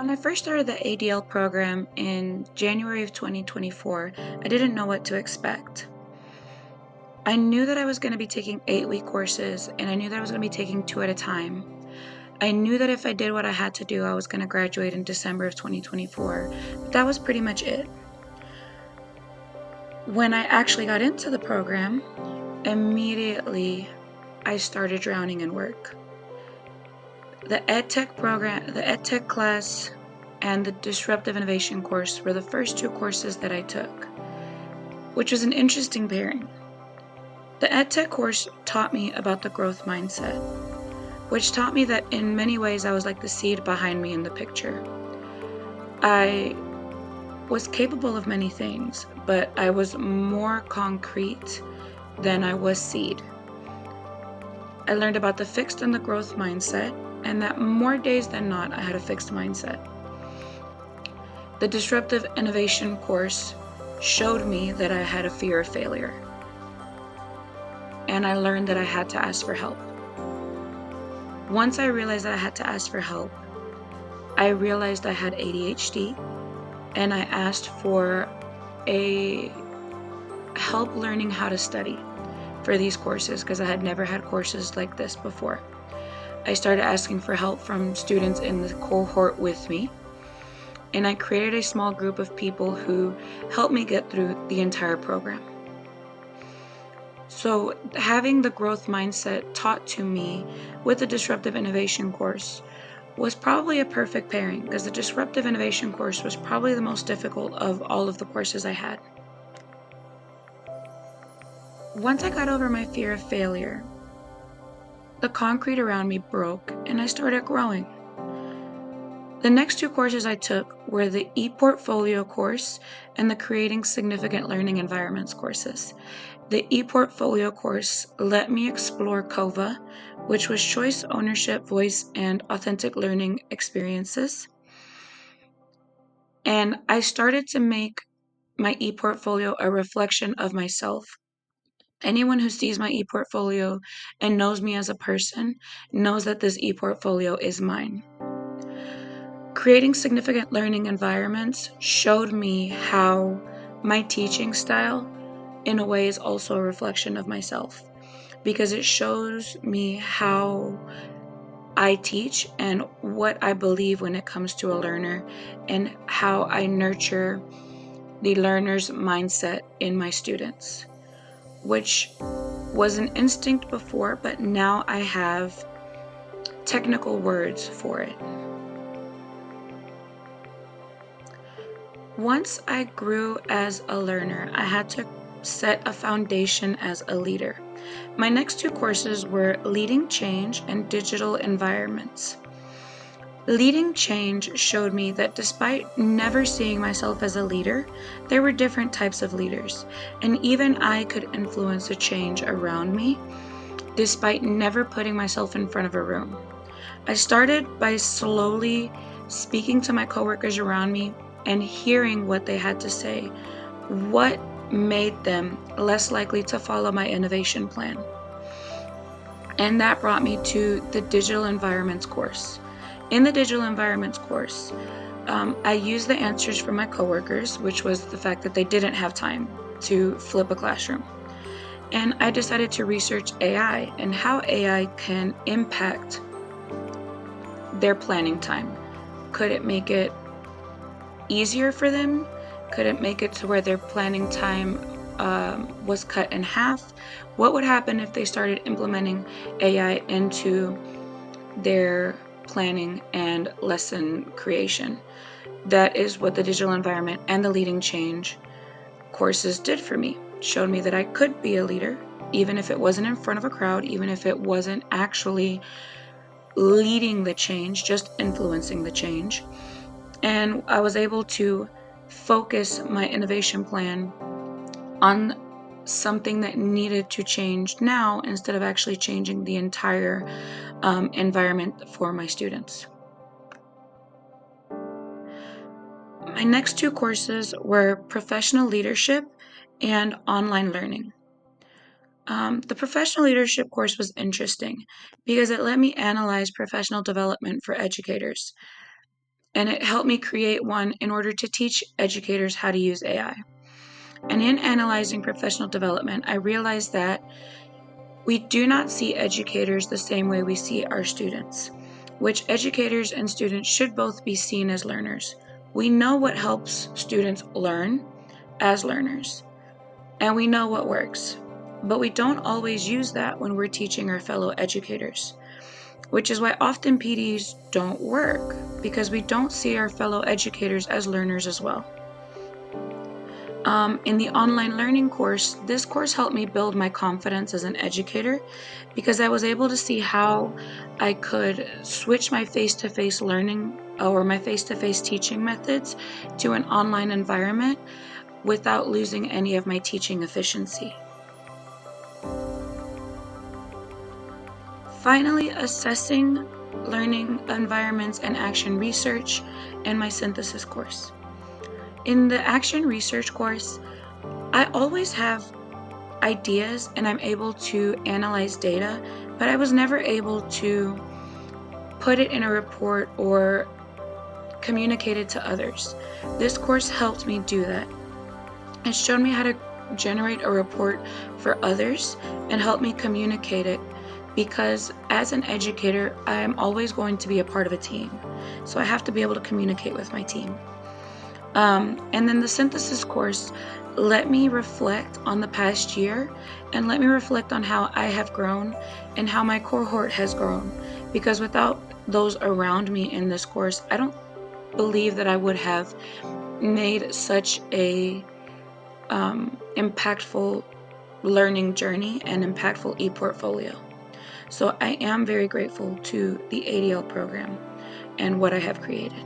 When I first started the ADL program in January of 2024, I didn't know what to expect. I knew that I was going to be taking 8-week courses, and I knew that I was going to be taking two at a time. I knew that if I did what I had to do, I was going to graduate in December of 2024. But that was pretty much it. When I actually got into the program, immediately I started drowning in work. The EdTech program, the EdTech class, and the Disruptive Innovation course were the first two courses that I took, which was an interesting pairing. The EdTech course taught me about the growth mindset, which taught me that in many ways I was like the seed behind me in the picture. I was capable of many things, but I was more concrete than I was seed. I learned about the fixed and the growth mindset, and that more days than not, I had a fixed mindset. The Disruptive Innovation course showed me that I had a fear of failure, and I learned that I had to ask for help. Once I realized that I had to ask for help, I realized I had ADHD, and I asked for a help learning how to study for these courses because I had never had courses like this before. I started asking for help from students in the cohort with me, and I created a small group of people who helped me get through the entire program. So having the growth mindset taught to me with the Disruptive Innovation course was probably a perfect pairing because the Disruptive Innovation course was probably the most difficult of all of the courses I had. Once I got over my fear of failure, the concrete around me broke and I started growing. The next two courses I took were the ePortfolio course and the Creating Significant Learning Environments courses. The ePortfolio course let me explore COVA, which was choice, ownership, voice, and authentic learning experiences. And I started to make my ePortfolio a reflection of myself. Anyone who sees my ePortfolio and knows me as a person knows that this ePortfolio is mine. Creating significant learning environments showed me how my teaching style, in a way, is also a reflection of myself because it shows me how I teach and what I believe when it comes to a learner and how I nurture the learner's mindset in my students, which was an instinct before, but now I have technical words for it. Once I grew as a learner, I had to set a foundation as a leader. My next two courses were Leading Change and Digital Environments. Leading Change showed me that despite never seeing myself as a leader, there were different types of leaders, and even I could influence a change around me despite never putting myself in front of a room. I started by slowly speaking to my coworkers around me and hearing what they had to say, what made them less likely to follow my innovation plan. And that brought me to the Digital Environments course. In the Digital Environments course, I used the answers from my coworkers, which was the fact that they didn't have time to flip a classroom. And I decided to research AI and how AI can impact their planning time. Could it make it easier for them? Could it make it to where their planning time was cut in half? What would happen if they started implementing AI into their planning and lesson creation? That is what the Digital Environment and the Leading Change courses did for me. Showed me that I could be a leader, even if it wasn't in front of a crowd, even if it wasn't actually leading the change, just influencing the change. And I was able to focus my innovation plan on something that needed to change now instead of actually changing the entire environment for my students. My next two courses were professional leadership and online learning. The professional leadership course was interesting because it let me analyze professional development for educators. and it helped me create one in order to teach educators how to use AI. And in analyzing professional development, I realized that we do not see educators the same way we see our students, which educators and students should both be seen as learners. We know what helps students learn as learners, and we know what works, but we don't always use that when we're teaching our fellow educators, which is why often PDs don't work, because we don't see our fellow educators as learners as well. In the online learning course, this course helped me build my confidence as an educator because I was able to see how I could switch my face-to-face learning or my face-to-face teaching methods to an online environment without losing any of my teaching efficiency. Finally, assessing learning environments and action research in my synthesis course. In the action research course, I always have ideas and I'm able to analyze data, but I was never able to put it in a report or communicate it to others. This course helped me do that. It showed me how to generate a report for others and help me communicate it, because as an educator, I am always going to be a part of a team. So I have to be able to communicate with my team. And then the synthesis course let me reflect on the past year and let me reflect on how I have grown and how my cohort has grown. Because without those around me in this course, I don't believe that I would have made such a impactful learning journey and impactful e-portfolio. So I am very grateful to the ADL program and what I have created.